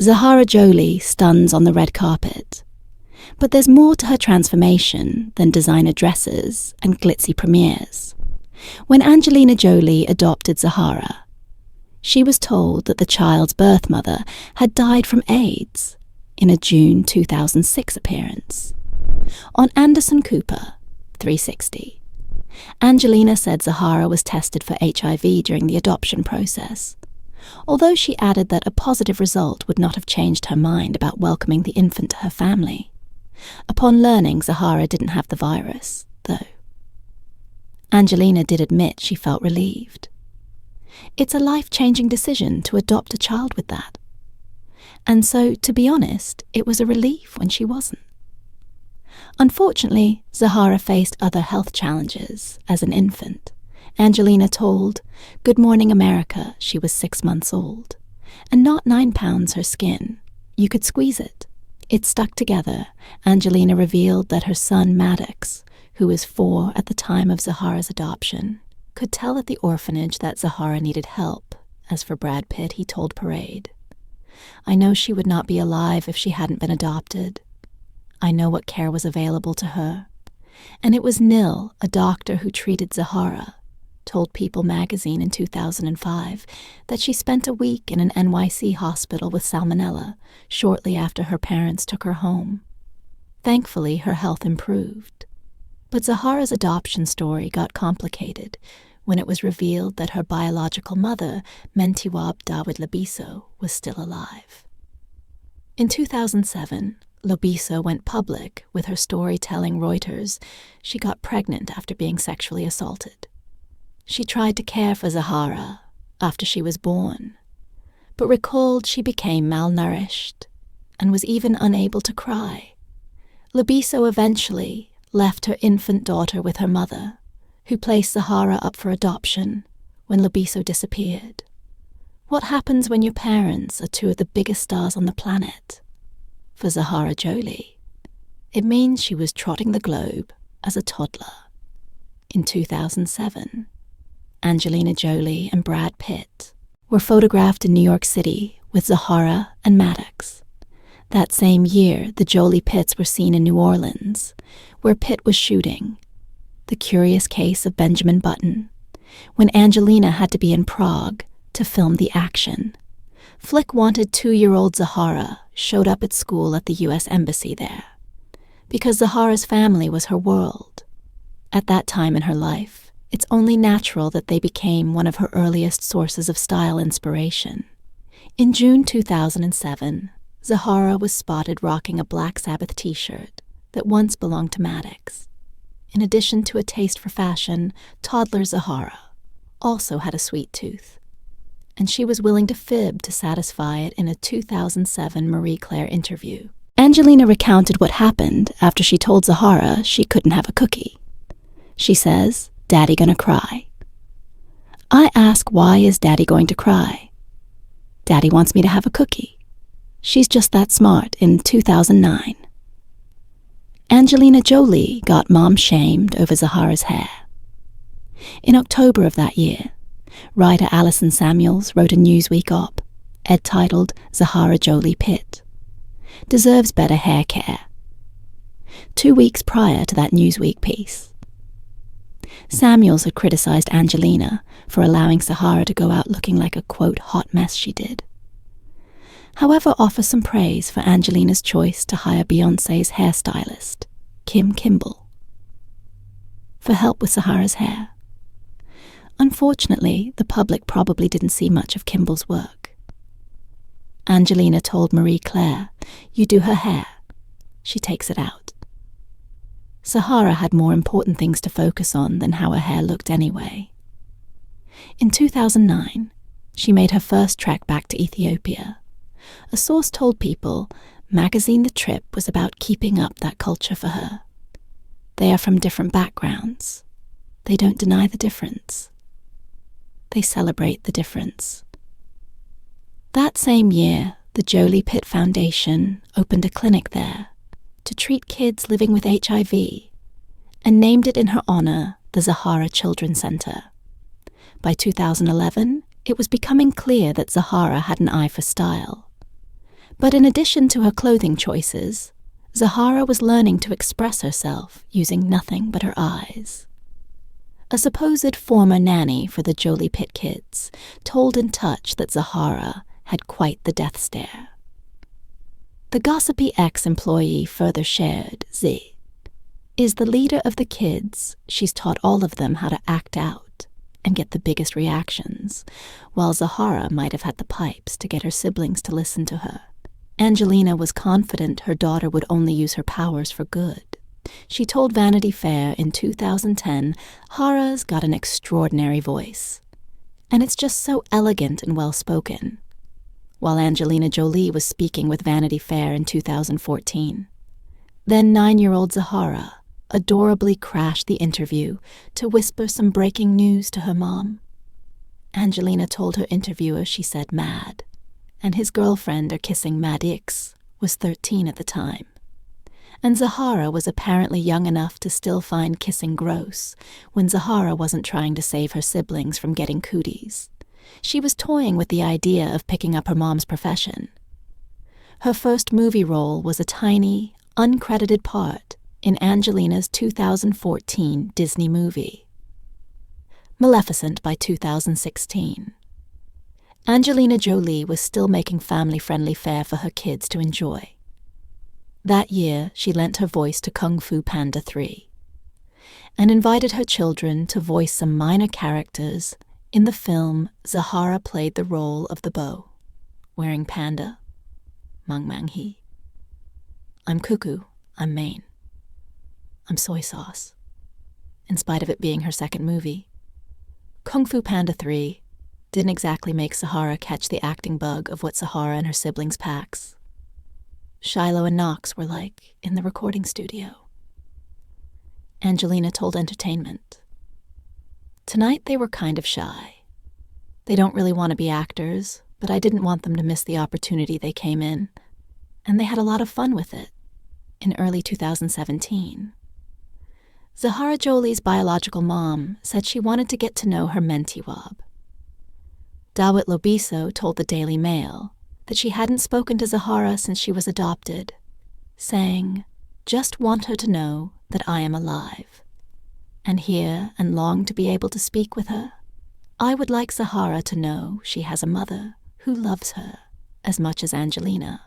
Zahara Jolie stuns on the red carpet. But there's more to her transformation than designer dresses and glitzy premieres. When Angelina Jolie adopted Zahara, she was told that the child's birth mother had died from AIDS in a June 2006 appearance. On Anderson Cooper, 360, Angelina said Zahara was tested for HIV during the adoption process, although she added that a positive result would not have changed her mind about welcoming the infant to her family. Upon learning Zahara didn't have the virus, though. Angelina did admit she felt relieved. It's a life-changing decision to adopt a child with that. And so, to be honest, it was a relief when she wasn't. Unfortunately, Zahara faced other health challenges as an infant. Angelina told Good Morning America she was 6 months old, and not 9 pounds her skin. You could squeeze it. It stuck together. Angelina revealed that her son Maddox, who was 4 at the time of Zahara's adoption, could tell at the orphanage that Zahara needed help. As for Brad Pitt, he told Parade, I know she would not be alive if she hadn't been adopted. I know what care was available to her. And it was Nil, a doctor who treated Zahara, told People magazine in 2005 that she spent a week in an NYC hospital with salmonella shortly after her parents took her home. Thankfully, her health improved. But Zahara's adoption story got complicated when it was revealed that her biological mother, Mentiwab Dawid Labiso, was still alive. In 2007, Labiso went public with her story telling Reuters she got pregnant after being sexually assaulted. She tried to care for Zahara after she was born, but recalled she became malnourished and was even unable to cry. Labiso eventually left her infant daughter with her mother, who placed Zahara up for adoption when Labiso disappeared. What happens when your parents are 2 of the biggest stars on the planet? For Zahara Jolie, it means she was trotting the globe as a toddler. In 2007, Angelina Jolie and Brad Pitt were photographed in New York City with Zahara and Maddox. That same year, the Jolie Pitts were seen in New Orleans, where Pitt was shooting The Curious Case of Benjamin Button, when Angelina had to be in Prague to film the action. Flick wanted 2-year-old Zahara showed up at school at the U.S. Embassy there, because Zahara's family was her world. At that time in her life, it's only natural that they became one of her earliest sources of style inspiration. In June 2007, Zahara was spotted rocking a Black Sabbath t-shirt that once belonged to Maddox. In addition to a taste for fashion, toddler Zahara also had a sweet tooth, and she was willing to fib to satisfy it in a 2007 Marie Claire interview. Angelina recounted what happened after she told Zahara she couldn't have a cookie. She says, Daddy gonna cry. I ask, why is Daddy going to cry? Daddy wants me to have a cookie. She's just that smart in 2009. Angelina Jolie got mom shamed over Zahara's hair. In October of that year, writer Alison Samuels wrote a Newsweek op, titled Zahara Jolie Pitt Deserves Better Hair Care. 2 weeks prior to that Newsweek piece, Samuels had criticized Angelina for allowing Zahara to go out looking like a, quote, hot mess she did. However, offer some praise for Angelina's choice to hire Beyoncé's hairstylist, Kim Kimble, for help with Zahara's hair. Unfortunately, the public probably didn't see much of Kimble's work. Angelina told Marie Claire, you do her hair, she takes it out. Zahara had more important things to focus on than how her hair looked anyway. In 2009, she made her first trek back to Ethiopia. A source told People magazine the trip was about keeping up that culture for her. They are from different backgrounds. They don't deny the difference. They celebrate the difference. That same year, the Jolie Pitt Foundation opened a clinic there to treat kids living with HIV and named it in her honor the Zahara Children's Center. By 2011, it was becoming clear that Zahara had an eye for style. But in addition to her clothing choices, Zahara was learning to express herself using nothing but her eyes. A supposed former nanny for the Jolie Pitt kids told In Touch that Zahara had quite the death stare. The gossipy ex-employee further shared, Z is the leader of the kids. She's taught all of them how to act out and get the biggest reactions, while Zahara might have had the pipes to get her siblings to listen to her. Angelina was confident her daughter would only use her powers for good. She told Vanity Fair in 2010, Zahara's got an extraordinary voice, and it's just so elegant and well-spoken, while Angelina Jolie was speaking with Vanity Fair in 2014. Then 9-year-old Zahara adorably crashed the interview to whisper some breaking news to her mom. Angelina told her interviewer she said mad, and his girlfriend, or kissing Mad X, was 13 at the time. And Zahara was apparently young enough to still find kissing gross when Zahara wasn't trying to save her siblings from getting cooties. She was toying with the idea of picking up her mom's profession. Her first movie role was a tiny, uncredited part in Angelina's 2014 Disney movie, Maleficent, by 2016. Angelina Jolie was still making family-friendly fare for her kids to enjoy. That year, she lent her voice to Kung Fu Panda 3 and invited her children to voice some minor characters in the film. Zahara played the role of the beau, wearing panda, Mang Mang He. I'm cuckoo, I'm Maine. I'm soy sauce, in spite of it being her second movie. Kung Fu Panda 3 didn't exactly make Zahara catch the acting bug of what Zahara and her siblings packs. Shiloh and Knox were like in the recording studio. Angelina told Entertainment, tonight they were kind of shy. They don't really want to be actors, but I didn't want them to miss the opportunity they came in, and they had a lot of fun with it. In early 2017, Zahara Jolie's biological mom said she wanted to get to know her mentiwab. Dawit Lobiso told the Daily Mail that she hadn't spoken to Zahara since she was adopted, saying, just want her to know that I am alive, and here and long to be able to speak with her. I would like Zahara to know she has a mother who loves her as much as Angelina.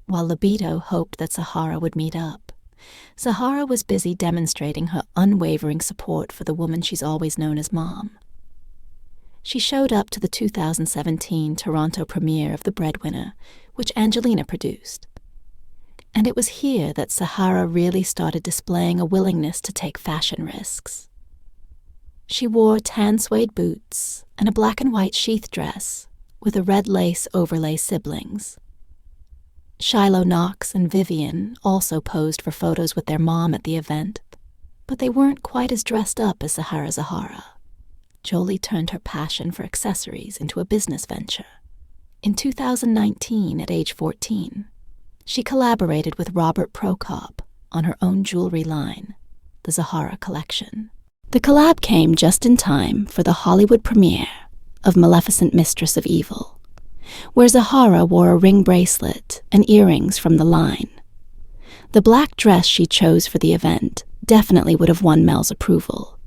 While Libido hoped that Zahara would meet up, Zahara was busy demonstrating her unwavering support for the woman she's always known as Mom. She showed up to the 2017 Toronto premiere of The Breadwinner, which Angelina produced. And it was here that Zahara really started displaying a willingness to take fashion risks. She wore tan suede boots and a black and white sheath dress with a red lace overlay siblings. Shiloh, Knox, and Vivian also posed for photos with their mom at the event, but they weren't quite as dressed up as Zahara. Jolie turned her passion for accessories into a business venture. In 2019, at age 14, she collaborated with Robert Prokop on her own jewelry line, the Zahara Collection. The collab came just in time for the Hollywood premiere of Maleficent, Mistress of Evil, where Zahara wore a ring bracelet and earrings from the line. The black dress she chose for the event definitely would have won Mel's approval.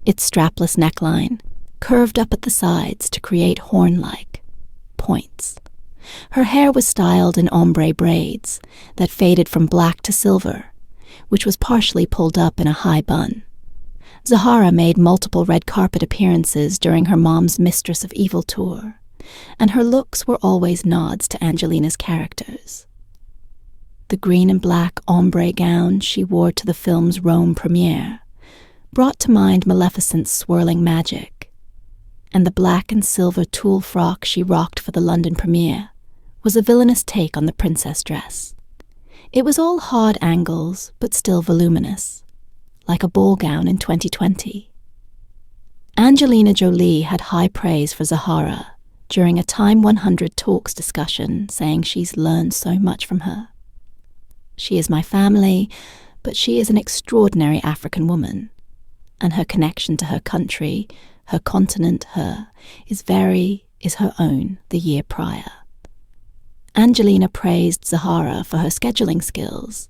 Its strapless neckline curved up at the sides to create horn-like points. Her hair was styled in ombre braids that faded from black to silver, which was partially pulled up in a high bun. Zahara made multiple red carpet appearances during her mom's Mistress of Evil tour, and her looks were always nods to Angelina's characters. The green and black ombre gown she wore to the film's Rome premiere brought to mind Maleficent's swirling magic, and the black and silver tulle frock she rocked for the London premiere was a villainous take on the princess dress. It was all hard angles, but still voluminous, like a ball gown in 2020. Angelina Jolie had high praise for Zahara during a Time 100 Talks discussion, saying she's learned so much from her. She is my family, but she is an extraordinary African woman, and her connection to her country, her continent, is her own the year prior. Angelina praised Zahara for her scheduling skills,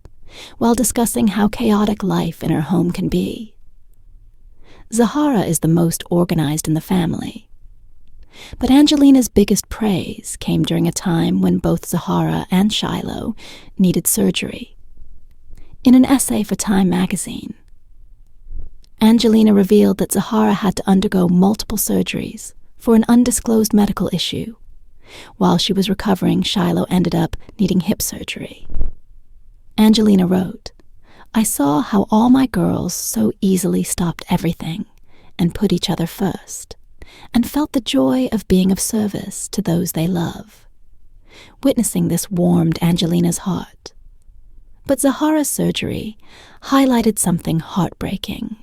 while discussing how chaotic life in her home can be. Zahara is the most organized in the family. But Angelina's biggest praise came during a time when both Zahara and Shiloh needed surgery. In an essay for Time magazine, Angelina revealed that Zahara had to undergo multiple surgeries for an undisclosed medical issue. While she was recovering, Shiloh ended up needing hip surgery. Angelina wrote, "I saw how all my girls so easily stopped everything and put each other first, and felt the joy of being of service to those they love. Witnessing this warmed Angelina's heart. But Zahara's surgery highlighted something heartbreaking.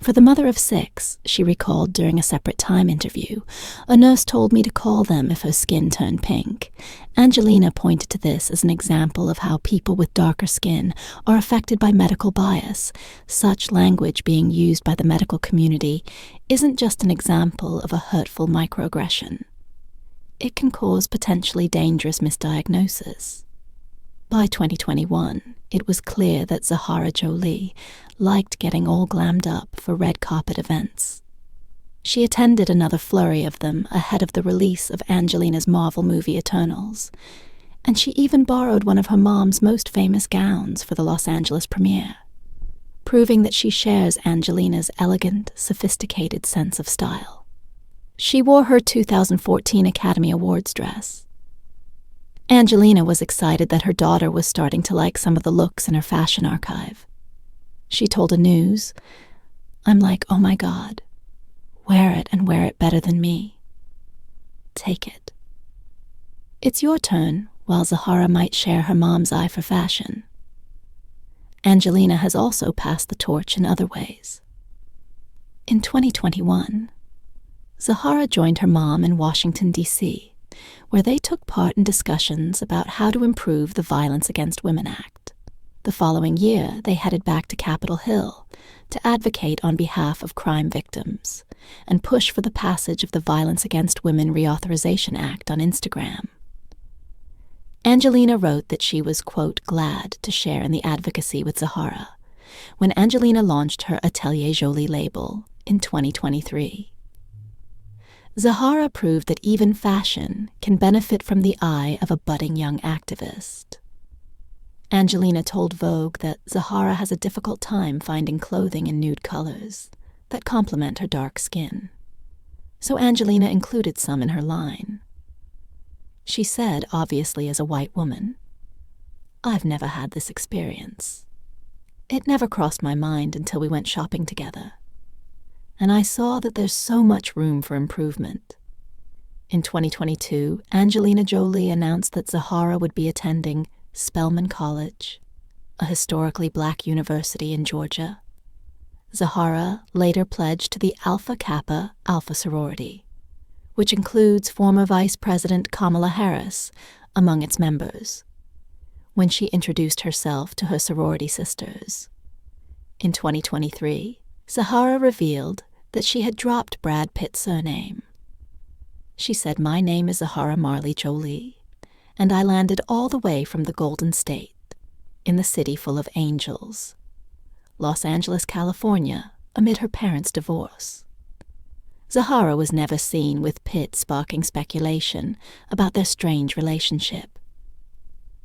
For the mother of 6, she recalled during a separate Time interview, a nurse told me to call them if her skin turned pink. Angelina pointed to this as an example of how people with darker skin are affected by medical bias. Such language being used by the medical community isn't just an example of a hurtful microaggression. It can cause potentially dangerous misdiagnosis." By 2021, it was clear that Zahara Jolie liked getting all glammed up for red carpet events. She attended another flurry of them ahead of the release of Angelina's Marvel movie Eternals, and she even borrowed one of her mom's most famous gowns for the Los Angeles premiere, proving that she shares Angelina's elegant, sophisticated sense of style. She wore her 2014 Academy Awards dress. Angelina was excited that her daughter was starting to like some of the looks in her fashion archive. She told a news, "I'm like, oh my God, wear it and wear it better than me. Take it." It's your turn, while Zahara might share her mom's eye for fashion. Angelina has also passed the torch in other ways. In 2021, Zahara joined her mom in Washington, D.C., where they took part in discussions about how to improve the Violence Against Women Act. The following year, they headed back to Capitol Hill to advocate on behalf of crime victims and push for the passage of the Violence Against Women Reauthorization Act on Instagram. Angelina wrote that she was, quote, glad to share in the advocacy with Zahara when Angelina launched her Atelier Jolie label in 2023. Zahara proved that even fashion can benefit from the eye of a budding young activist. Angelina told Vogue that Zahara has a difficult time finding clothing in nude colors that complement her dark skin. So Angelina included some in her line. She said, obviously as a white woman, "I've never had this experience. It never crossed my mind until we went shopping together. And I saw that there's so much room for improvement." In 2022, Angelina Jolie announced that Zahara would be attending Spelman College, a historically black university in Georgia. Zahara later pledged to the Alpha Kappa Alpha sorority, which includes former Vice President Kamala Harris among its members, when she introduced herself to her sorority sisters. In 2023, Zahara revealed that she had dropped Brad Pitt's surname. She said, "My name is Zahara Marley Jolie, and I landed all the way from the Golden State, in the city full of angels, Los Angeles, California, amid her parents' divorce." Zahara was never seen with Pitt sparking speculation about their strange relationship.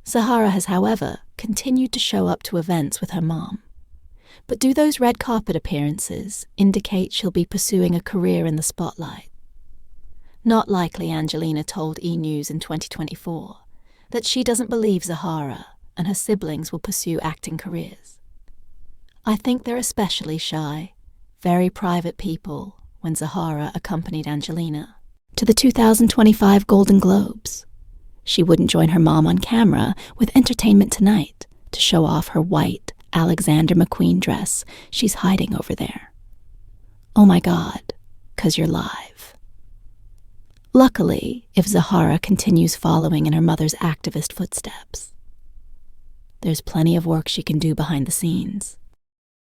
Zahara has, however, continued to show up to events with her mom. But do those red carpet appearances indicate she'll be pursuing a career in the spotlight? Not likely, Angelina told E! News in 2024 that she doesn't believe Zahara and her siblings will pursue acting careers. "I think they're especially shy, very private people," when Zahara accompanied Angelina to the 2025 Golden Globes. She wouldn't join her mom on camera with Entertainment Tonight to show off her white Alexander McQueen dress she's hiding over there. Oh my God, 'cause you're live. Luckily, if Zahara continues following in her mother's activist footsteps, there's plenty of work she can do behind the scenes.